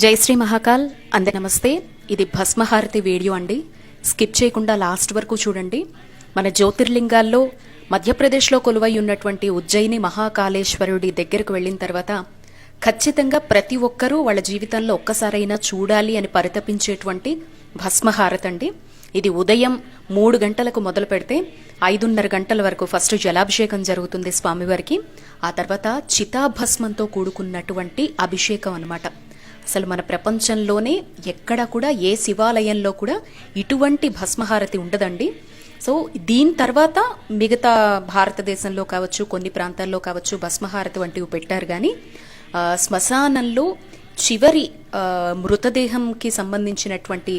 జై శ్రీ మహాకాల్. అందరి నమస్తే. ఇది భస్మహారతి వీడియో అండి. స్కిప్ చేయకుండా లాస్ట్ వరకు చూడండి. మన జ్యోతిర్లింగాల్లో మధ్యప్రదేశ్లో కొలువై ఉన్నటువంటి ఉజ్జయిని మహాకాళేశ్వరుడి దగ్గరకు వెళ్ళిన తర్వాత ఖచ్చితంగా ప్రతి ఒక్కరూ వాళ్ళ జీవితంలో ఒక్కసారైనా చూడాలి అని పరితపించేటువంటి భస్మహారతి అండి. ఇది ఉదయం 3 గంటలకు మొదలు పెడితే 5:30 గంటల వరకు ఫస్ట్ జలాభిషేకం జరుగుతుంది స్వామివారికి. ఆ తర్వాత చితాభస్మంతో కూడుకున్నటువంటి అభిషేకం అన్నమాట. అసలు మన ప్రపంచంలోనే ఎక్కడ కూడా ఏ శివాలయంలో కూడా ఇటువంటి భస్మహారతి ఉండదండి. సో దీని తర్వాత మిగతా భారతదేశంలో కావచ్చు, కొన్ని ప్రాంతాల్లో కావచ్చు భస్మహారతి వంటివి పెట్టారు. కానీ శ్మశానంలో చివరి మృతదేహంకి సంబంధించినటువంటి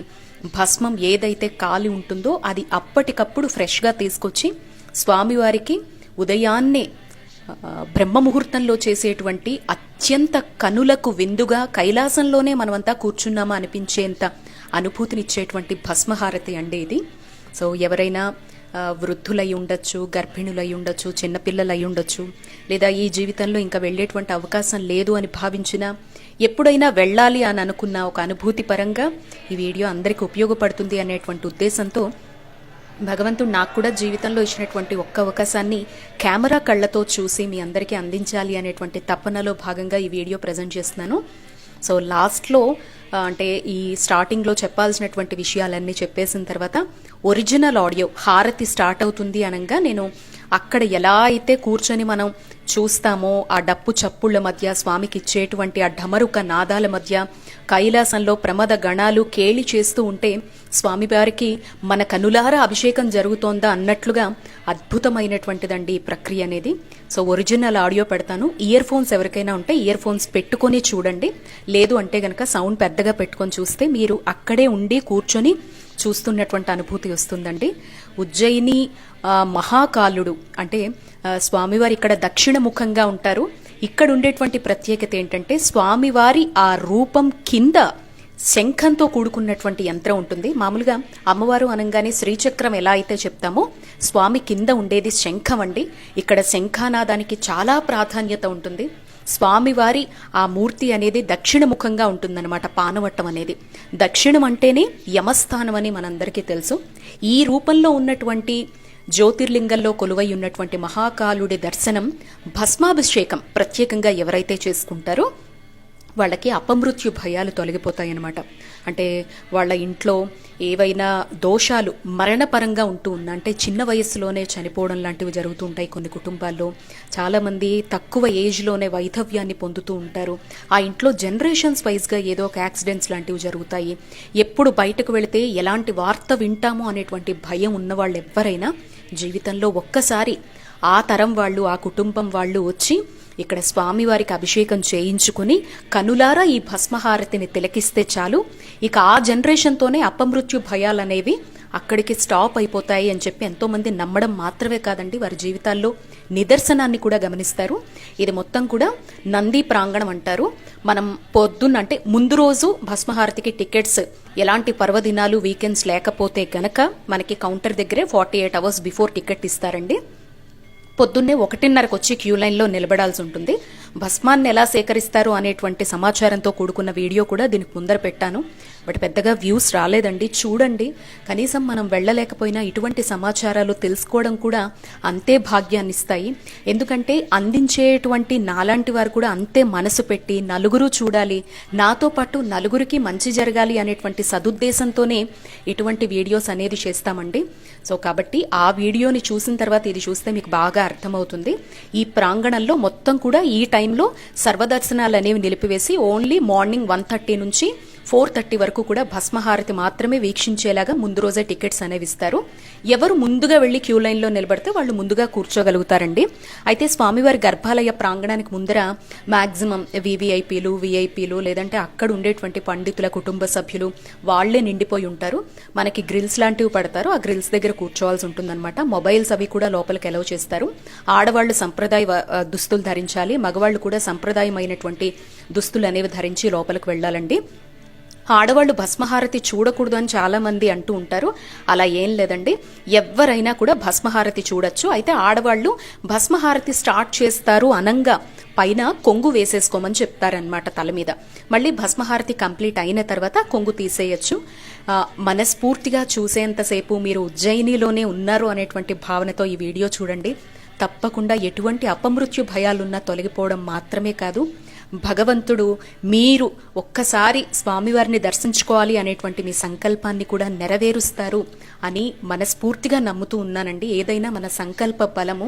భస్మం ఏదైతే కాలి ఉంటుందో అది అప్పటికప్పుడు ఫ్రెష్గా తీసుకొచ్చి స్వామివారికి ఉదయాన్నే బ్రహ్మముహూర్తంలో చేసేటువంటి అత్యంత కనులకు విందుగా కైలాసంలోనే మనమంతా కూర్చున్నామా అనిపించేంత అనుభూతినిచ్చేటువంటి భస్మహారతి అండి ఇది. సో ఎవరైనా వృద్ధులై ఉండొచ్చు, గర్భిణులై ఉండొచ్చు, చిన్నపిల్లలై ఉండొచ్చు, లేదా ఈ జీవితంలో ఇంకా వెళ్ళేటువంటి అవకాశం లేదు అని భావించినా, ఎప్పుడైనా వెళ్ళాలి అని అనుకున్న ఒక అనుభూతి పరంగా ఈ వీడియో అందరికీ ఉపయోగపడుతుంది అనేటువంటి ఉద్దేశంతో భగవంతుడు నాకు కూడా జీవితంలో ఇచ్చినటువంటి ఒక్క అవకాశాన్ని కెమెరా కళ్ళతో చూసి మీ అందరికీ అందించాలి అనేటువంటి తపనలో భాగంగా ఈ వీడియో ప్రజెంట్ చేస్తున్నాను. సో లాస్ట్లో అంటే ఈ స్టార్టింగ్లో చెప్పాల్సినటువంటి విషయాలన్నీ చెప్పేసిన తర్వాత ఒరిజినల్ ఆడియో హారతి స్టార్ట్ అవుతుంది అనగా నేను అక్కడ ఎలా అయితే కూర్చొని మనం చూస్తామో ఆ డప్పు చప్పుళ్ల మధ్య, స్వామికి ఇచ్చేటువంటి ఆ ఢమరుక నాదాల మధ్య కైలాసంలో ప్రమద గణాలు కేళి చేస్తూ ఉంటే స్వామివారికి మన కనులారా అభిషేకం జరుగుతోందా అన్నట్లుగా అద్భుతమైనటువంటిదండి ఈ ప్రక్రియ అనేది. సో ఒరిజినల్ ఆడియో పెడతాను. ఇయర్ ఫోన్స్ ఎవరికైనా ఉంటే ఇయర్ ఫోన్స్ పెట్టుకొని చూడండి. లేదు అంటే గనక సౌండ్ పెద్దగా పెట్టుకొని చూస్తే మీరు అక్కడే ఉండి కూర్చొని చూస్తున్నటువంటి అనుభూతి వస్తుందండి. ఉజ్జయిని మహాకాలుడు అంటే స్వామివారి ఇక్కడ దక్షిణ ముఖంగా ఉంటారు. ఇక్కడ ఉండేటువంటి ప్రత్యేకత ఏంటంటే స్వామివారి ఆ రూపం కింద శంఖంతో కూడుకున్నటువంటి యంత్రం ఉంటుంది. మామూలుగా అమ్మవారు అనగానే శ్రీచక్రం ఎలా అయితే చెప్తామో స్వామి కింద ఉండేది శంఖం అండి. ఇక్కడ శంఖానాదానికి చాలా ప్రాధాన్యత ఉంటుంది. స్వామివారి ఆ మూర్తి అనేది దక్షిణ ముఖంగా ఉంటుందన్నమాట. పానవట్టం అనేది దక్షిణం అంటేనే యమస్థానం అని మనందరికీ తెలుసు. ఈ రూపంలో ఉన్నటువంటి జ్యోతిర్లింగంలో కొలువై ఉన్నటువంటి మహాకాలుడి దర్శనం, భస్మాభిషేకం ప్రత్యేకంగా ఎవరైతే చేసుకుంటారో వాళ్ళకి అపమృత్యు భయాలు తొలగిపోతాయన్నమాట. అంటే వాళ్ళ ఇంట్లో ఏవైనా దోషాలు మరణపరంగా ఉంటూ ఉన్నా, అంటే చిన్న వయస్సులోనే చనిపోవడం లాంటివి జరుగుతూ ఉంటాయి కొన్ని కుటుంబాల్లో. చాలామంది తక్కువ ఏజ్లోనే వైధవ్యాన్ని పొందుతూ ఉంటారు. ఆ ఇంట్లో జనరేషన్స్ వైజ్గా ఏదో ఒక యాక్సిడెంట్స్ లాంటివి జరుగుతాయి. ఎప్పుడు బయటకు వెళితే ఎలాంటి వార్త వింటామో అనేటువంటి భయం ఉన్న వాళ్ళు ఎవరైనా జీవితంలో ఒక్కసారి ఆ తరం వాళ్ళు, ఆ కుటుంబం వాళ్ళు వచ్చి ఇక్కడ స్వామివారికి అభిషేకం చేయించుకుని కనులారా ఈ భస్మహారతిని తిలకిస్తే చాలు, ఇక ఆ జనరేషన్తోనే అపమృత్యు భయాలనేవి అక్కడికి స్టాప్ అయిపోతాయి అని చెప్పి ఎంతోమంది నమ్మడం మాత్రమే కాదండి, వారి జీవితాల్లో నిదర్శనాన్ని కూడా గమనిస్తారు. ఇది మొత్తం కూడా నంది ప్రాంగణం అంటారు. మనం పొద్దున్న అంటే ముందు రోజు భస్మహారతికి టికెట్స్ ఎలాంటి పర్వదినాలు, వీకెండ్స్ లేకపోతే గనక మనకి కౌంటర్ దగ్గరే 48 hours బిఫోర్ టికెట్ ఇస్తారండి. పొద్దున్నే 1:30కు వచ్చి క్యూ లైన్లో నిలబడాల్సి ఉంటుంది. భస్మాన్ని ఎలా సేకరిస్తారు అనేటువంటి సమాచారంతో కూడుకున్న వీడియో కూడా దీనికి ముందర పెట్టాను. బట్ పెద్దగా వ్యూస్ రాలేదండి. చూడండి, కనీసం మనం వెళ్ళలేకపోయినా ఇటువంటి సమాచారాలు తెలుసుకోవడం కూడా అంతే భాగ్యాన్ని ఇస్తాయి. ఎందుకంటే అందించేటువంటి నాలాంటి వారు కూడా అంతే మనసు పెట్టి నలుగురు చూడాలి, నాతో పాటు నలుగురికి మంచి జరగాలి అనేటువంటి సదుద్దేశంతోనే ఇటువంటి వీడియోస్ అనేది చేస్తామండి. సో కాబట్టి ఆ వీడియోని చూసిన తర్వాత ఇది చూస్తే మీకు బాగా అర్థమవుతుంది. ఈ ప్రాంగణంలో మొత్తం కూడా ఈ టైంలో సర్వదర్శనాలు అనేవి నిలిపివేసి ఓన్లీ మార్నింగ్ 1:30 నుంచి 4:30 వరకు కూడా భస్మహారతి మాత్రమే వీక్షించేలాగా ముందు రోజే టికెట్స్ అనేవి ఇస్తారు. ఎవరు ముందుగా వెళ్లి క్యూ లైన్లో నిలబడితే వాళ్ళు ముందుగా కూర్చోగలుగుతారండి. అయితే స్వామివారి గర్భాలయ ప్రాంగణానికి ముందర మాక్సిమం విఐపీలు లేదంటే అక్కడ ఉండేటువంటి పండితుల కుటుంబ సభ్యులు వాళ్లే నిండిపోయి ఉంటారు. మనకి గ్రిల్స్ లాంటివి పడతారు, ఆ గ్రిల్స్ దగ్గర కూర్చోవాల్సి ఉంటుందన్నమాట. మొబైల్స్ అవి కూడా లోపలికి అలౌ చేస్తారు. ఆడవాళ్లు సంప్రదాయ దుస్తులు ధరించాలి, మగవాళ్లు కూడా సంప్రదాయమైనటువంటి దుస్తులు అనేవి ధరించి లోపలికి వెళ్లాలండి. ఆడవాళ్ళు భస్మహారతి చూడకూడదు అని చాలా మంది అంటూ ఉంటారు. అలా ఏం లేదండి, ఎవరైనా కూడా భస్మహారతి చూడొచ్చు. అయితే ఆడవాళ్ళు భస్మహారతి స్టార్ట్ చేస్తారు అనంగా పైన కొంగు వేసేసుకోమని చెప్తారనమాట తల మీద. మళ్ళీ భస్మహారతి కంప్లీట్ అయిన తర్వాత కొంగు తీసేయచ్చు. మనస్ఫూర్తిగా చూసేంతసేపు మీరు ఉజ్జయినిలోనే ఉన్నారు అనేటువంటి భావనతో ఈ వీడియో చూడండి. తప్పకుండా ఎటువంటి అపమృత్యు భయాలున్నా తొలగిపోవడం మాత్రమే కాదు, భగవంతుడు మీరు ఒక్కసారి స్వామివారిని దర్శించుకోవాలి అనేటువంటి మీ సంకల్పాన్ని కూడా నెరవేరుస్తారు అని మనస్ఫూర్తిగా నమ్ముతూ ఉన్నానండి. ఏదైనా మన సంకల్ప బలము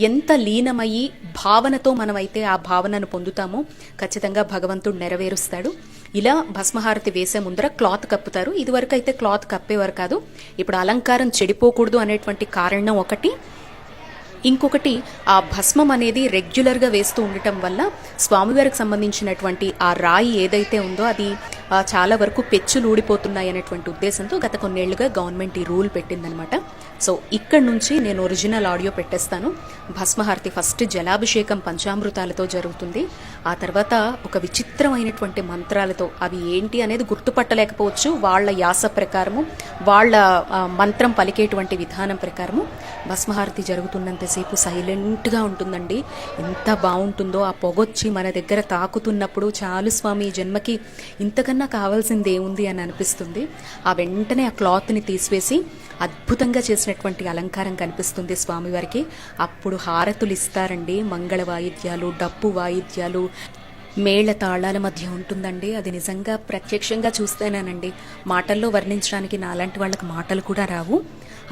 ఎంత లీనమయ్యి భావనతో మనమైతే ఆ భావనను పొందుతామో ఖచ్చితంగా భగవంతుడు నెరవేరుస్తాడు. ఇలా భస్మహారతి వేసే ముందర క్లాత్ కప్పుతారు. ఇదివరకు అయితే క్లాత్ కప్పేవారు కాదు. ఇప్పుడు అలంకారం చెడిపోకూడదు అనేటువంటి కారణం ఒకటి, ఇంకొకటి ఆ భస్మం అనేది రెగ్యులర్గా వేస్తూ ఉండటం వల్ల స్వామివారికి సంబంధించినటువంటి ఆ రాయి ఏదైతే ఉందో అది చాలా వరకు పెచ్చులు ఊడిపోతున్నాయి అనేటువంటి ఉద్దేశంతో గత కొన్నేళ్లుగా గవర్నమెంట్ ఈ రూల్ పెట్టిందనమాట. సో ఇక్కడ నుంచి నేను ఒరిజినల్ ఆడియో పెట్టేస్తాను. భస్మహారతి ఫస్ట్ జలాభిషేకం పంచామృతాలతో జరుగుతుంది. ఆ తర్వాత ఒక విచిత్రమైనటువంటి మంత్రాలతో, అవి ఏంటి అనేది గుర్తుపట్టలేకపోవచ్చు, వాళ్ళ యాస ప్రకారము వాళ్ళ మంత్రం పలికేటువంటి విధానం ప్రకారము భస్మహారతి జరుగుతున్నంతసేపు సైలెంట్గా ఉంటుందండి. ఎంత బాగుంటుందో ఆ పొగొచ్చి మన దగ్గర తాకుతున్నప్పుడు చాలు స్వామి ఈ జన్మకి ఇంతకన్నా కావాల్సింది ఏముంది అని అనిపిస్తుంది. ఆ వెంటనే ఆ క్లాత్ని తీసివేసి అద్భుతంగా చేసినటువంటి అలంకారం కనిపిస్తుంది స్వామివారికి. అప్పుడు హారతులు ఇస్తారండి. మంగళ వాయిద్యాలు, డప్పు వాయిద్యాలు, మేళ తాళాల మధ్య ఉంటుందండి. అది నిజంగా ప్రత్యక్షంగా చూస్తేనేనండి, మాటల్లో వర్ణించడానికి నాలాంటి వాళ్ళకి మాటలు కూడా రావు,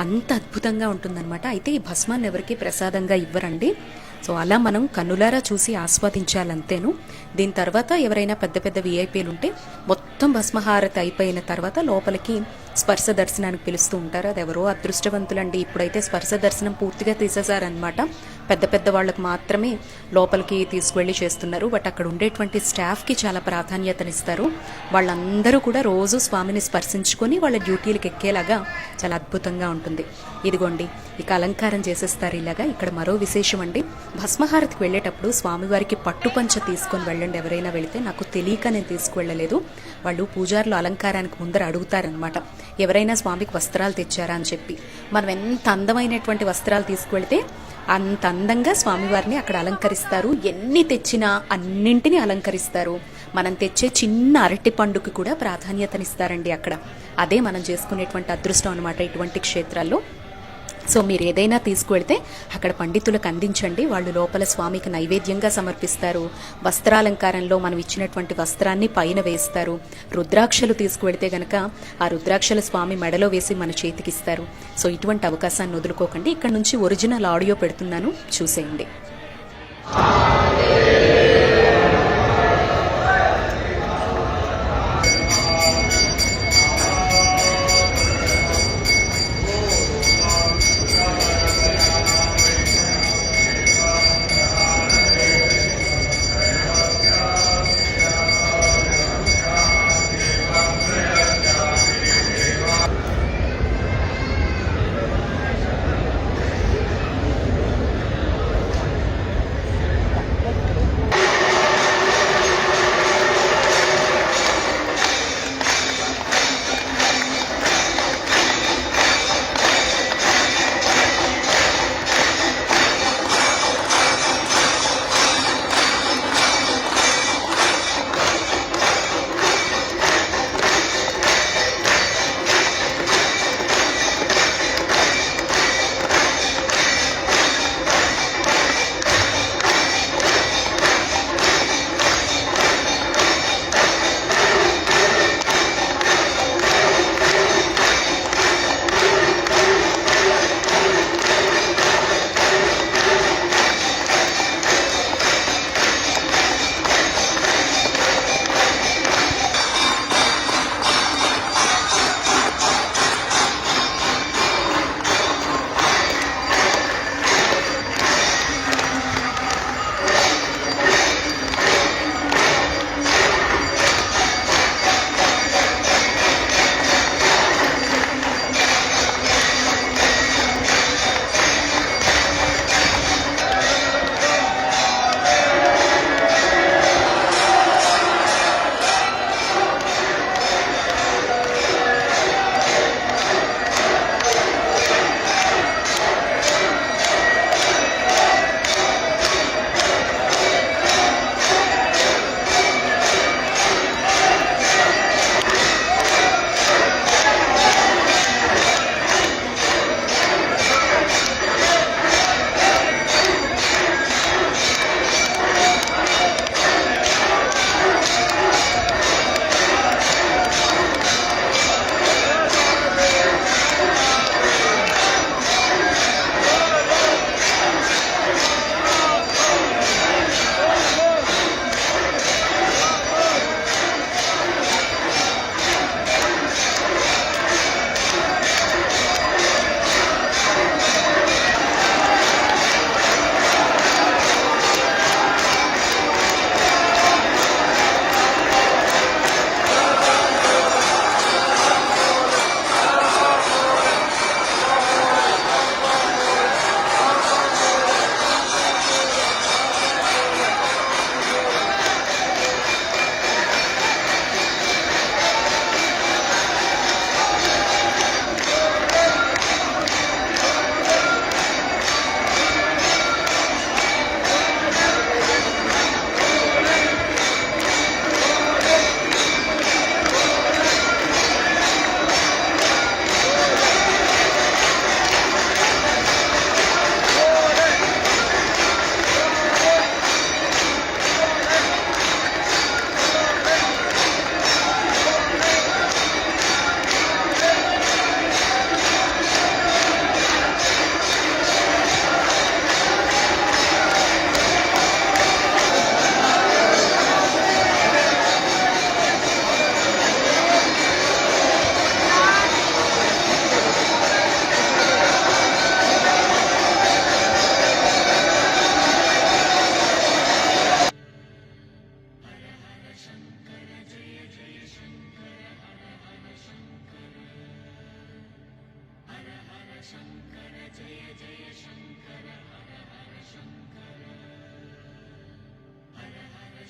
అంత అద్భుతంగా ఉంటుందన్నమాట. అయితే ఈ భస్మాన్ని ఎవరికి ప్రసాదంగా ఇవ్వరండి. సో అలా మనం కన్నులారా చూసి ఆస్వాదించాలంతేను. దీని తర్వాత ఎవరైనా పెద్ద పెద్ద విఐపీలు ఉంటే మొత్తం భస్మహారతి అయిపోయిన తర్వాత లోపలికి స్పర్శ దర్శనానికి పిలుస్తూ ఉంటారు. అది ఎవరో అదృష్టవంతులండి. ఇప్పుడైతే స్పర్శ దర్శనం పూర్తిగా తీసేశారనమాట. పెద్ద పెద్ద వాళ్ళకు మాత్రమే లోపలికి తీసుకువెళ్ళి చేస్తున్నారు. బట్ అక్కడ ఉండేటువంటి స్టాఫ్కి చాలా ప్రాధాన్యతనిస్తారు. వాళ్ళందరూ కూడా రోజు స్వామిని స్పర్శించుకొని వాళ్ళ డ్యూటీలకు ఎక్కేలాగా చాలా అద్భుతంగా ఉంటుంది. ఇదిగోండి ఇక అలంకారం చేసేస్తారు ఇలాగా. ఇక్కడ మరో విశేషం అండి, భస్మహారతికి వెళ్ళేటప్పుడు స్వామివారికి పట్టుపంచ తీసుకొని వెళ్ళండి. ఎవరైనా వెళితే, నాకు తెలియక నేను తీసుకువెళ్ళలేదు. వాళ్ళు పూజారులు అలంకారానికి ముందర అడుగుతారనమాట, ఎవరైనా స్వామికి వస్త్రాలు తెచ్చారా అని చెప్పి. మనం ఎంత అందమైనటువంటి వస్త్రాలు తీసుకువెళితే అంత అందంగా స్వామివారిని అక్కడ అలంకరిస్తారు. ఎన్ని తెచ్చినా అన్నింటినీ అలంకరిస్తారు. మనం తెచ్చే చిన్న అరటి పండుకి కూడా ప్రాధాన్యతనిస్తారండి అక్కడ. అదే మనం చేసుకునేటువంటి అదృష్టం అనమాట ఇటువంటి క్షేత్రాల్లో. సో మీరు ఏదైనా తీసుకువెళ్తే అక్కడ పండితులకు అందించండి. వాళ్ళు లోపల స్వామికి నైవేద్యంగా సమర్పిస్తారు. వస్త్రాలంకారంలో మనం ఇచ్చినటువంటి వస్త్రాన్ని పైన వేస్తారు. రుద్రాక్షలు తీసుకువెళ్తే గనక ఆ రుద్రాక్షల స్వామి మెడలో వేసి మన చేతికిస్తారు. సో ఇటువంటి అవకాశాన్ని వదులుకోకండి. ఇక్కడ నుంచి ఒరిజినల్ ఆడియో పెడుతున్నాను, చూసేయండి.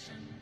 దర్శన్